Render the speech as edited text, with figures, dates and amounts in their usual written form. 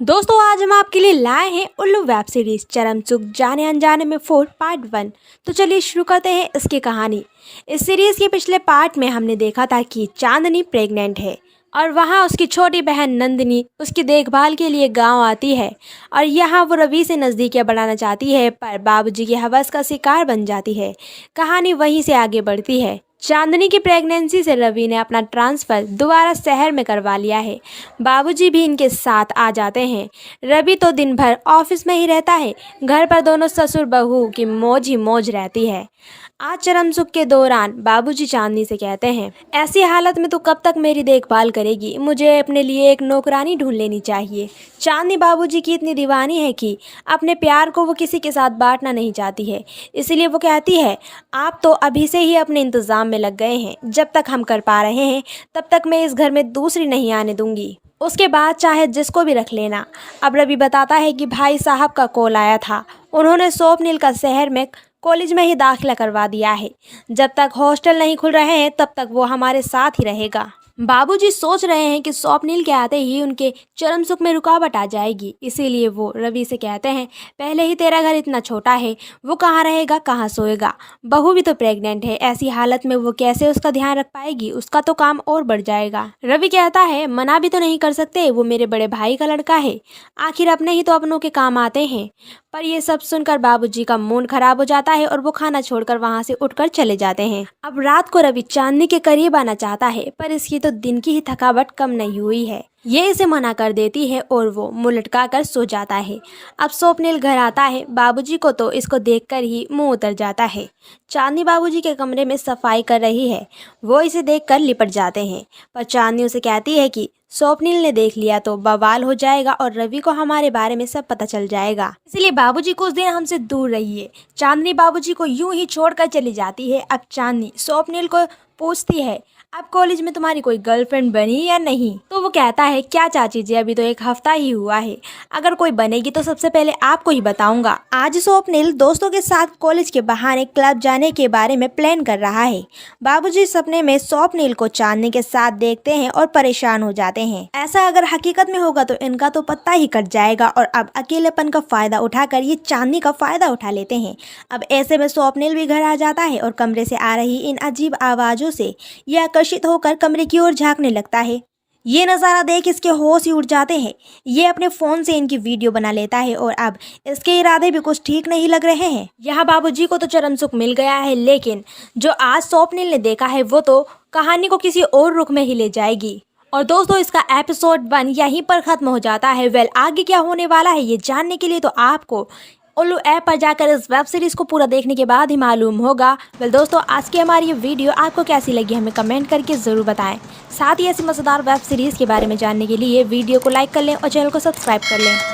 दोस्तों आज हम आपके लिए लाए हैं उल्लू वेब सीरीज चरम सुख जाने अनजाने में 4 पार्ट 1। तो चलिए शुरू करते हैं इसकी कहानी। इस सीरीज के पिछले पार्ट में हमने देखा था कि चांदनी प्रेग्नेंट है और वहाँ उसकी छोटी बहन नंदिनी उसकी देखभाल के लिए गांव आती है और यहाँ वो रवि से नज़दीकियाँ बढ़ाना चाहती है, पर बाबूजी की हवस का शिकार बन जाती है। कहानी वहीं से आगे बढ़ती है। चांदनी की प्रेगनेंसी से रवि ने अपना ट्रांसफ़र दोबारा शहर में करवा लिया है। बाबूजी भी इनके साथ आ जाते हैं। रवि तो दिन भर ऑफिस में ही रहता है। घर पर दोनों ससुर बहू की मौज ही मौज रहती है। आज चरम सुख के दौरान बाबूजी चांदनी से कहते हैं, ऐसी हालत में तू कब तक मेरी देखभाल करेगी? मुझे अपने लिए एक नौकरानी ढूंढ लेनी चाहिए। चांदनी बाबूजी की इतनी दीवानी है कि अपने प्यार को वो किसी के साथ बांटना नहीं चाहती है। इसलिए वो कहती है, आप तो अभी से ही अपने इंतज़ाम में लग गए हैं। जब तक हम कर पा रहे हैं तब तक मैं इस घर में दूसरी नहीं आने दूंगी। उसके बाद चाहे जिसको भी रख लेना। अब रवि बताता है कि भाई साहब का कॉल आया था। उन्होंने स्वप्निल का शहर में कॉलेज में ही दाखिला करवा दिया है। जब तक हॉस्टल नहीं खुल रहे हैं तब तक वो हमारे साथ ही रहेगा। बाबूजी सोच रहे हैं कि स्वप्निल के आते ही उनके चरम सुख में रुकावट आ जाएगी। इसीलिए वो रवि से कहते हैं, पहले ही तेरा घर इतना छोटा है, वो कहाँ रहेगा, कहाँ सोएगा? बहू भी तो प्रेग्नेंट है। ऐसी हालत में वो कैसे उसका ध्यान रख पाएगी? उसका तो काम और बढ़ जाएगा। रवि कहता है, मना भी तो नहीं कर सकते, वो मेरे बड़े भाई का लड़का है। आखिर अपने ही तो अपनों के काम आते हैं। पर ये सब सुनकर बाबूजी का मूड खराब हो जाता है और वो खाना छोड़कर वहाँ से उठकर चले जाते हैं। अब रात को रवि चांदनी के करीब आना चाहता है, पर इसकी तो दिन की ही थकावट कम नहीं हुई है। ये इसे मना कर देती है और वो मुंह लटका कर सो जाता है। अब स्वप्निल घर आता है। बाबूजी को तो इसको देखकर ही मुंह उतर जाता है। चांदनी बाबूजी के कमरे में सफाई कर रही है। वो इसे देखकर लिपट जाते हैं, पर चांदनी उसे कहती है कि स्वप्निल ने देख लिया तो बवाल हो जाएगा और रवि को हमारे बारे में सब पता चल जाएगा। इसलिए बाबूजी कुछ दिन हमसे दूर रहिए। चांदनी बाबूजी को यूं ही छोड़कर चली जाती है। अब चांदनी स्वप्निल को पूछती है, अब कॉलेज में तुम्हारी कोई गर्लफ्रेंड बनी या नहीं? तो वो कहता है, क्या चाची जी, अभी तो एक हफ्ता ही हुआ है। अगर कोई बनेगी तो सबसे पहले आपको ही बताऊंगा। आज स्वप्निल दोस्तों के साथ कॉलेज के बहाने क्लब जाने के बारे में प्लान कर रहा है। बाबूजी सपने में स्वप्निल को चांदनी के साथ देखते हैं और परेशान हो जाते हैं। ऐसा अगर हकीकत में होगा तो इनका तो पत्ता ही कट जाएगा और अब अकेलेपन का फायदा उठाकर ये चांदनी का फायदा उठा लेते हैं। अब ऐसे में स्वप्निल भी घर आ जाता है और कमरे से आ रही इन अजीब आवाजों से ये आकर्षित होकर कमरे की ओर झांकने लगता है। ये नज़ारा देख इसके होश ही उड़ जाते हैं। ये अपने फ़ोन से इनकी वीडियो बना लेता है और अब इसके इरादे भी कुछ ठीक नहीं लग रहे हैं। यहाँ बाबूजी को तो चरम सुख मिल गया है, लेकिन जो आज स्वप्निल ने देखा है वो तो कहानी को किसी और रुख में ही ले जाएगी। और दोस्तों इसका एपिसोड 1 यहीं पर ख़त्म हो जाता है। वेल आगे क्या होने वाला है ये जानने के लिए तो आपको उल्लू ऐप पर जाकर इस वेब सीरीज़ को पूरा देखने के बाद ही मालूम होगा। वेल दोस्तों आज की हमारी ये वीडियो आपको कैसी लगी हमें कमेंट करके ज़रूर बताएं। साथ ही ऐसी मज़ेदार वेब सीरीज़ के बारे में जानने के लिए वीडियो को लाइक कर लें और चैनल को सब्सक्राइब कर लें।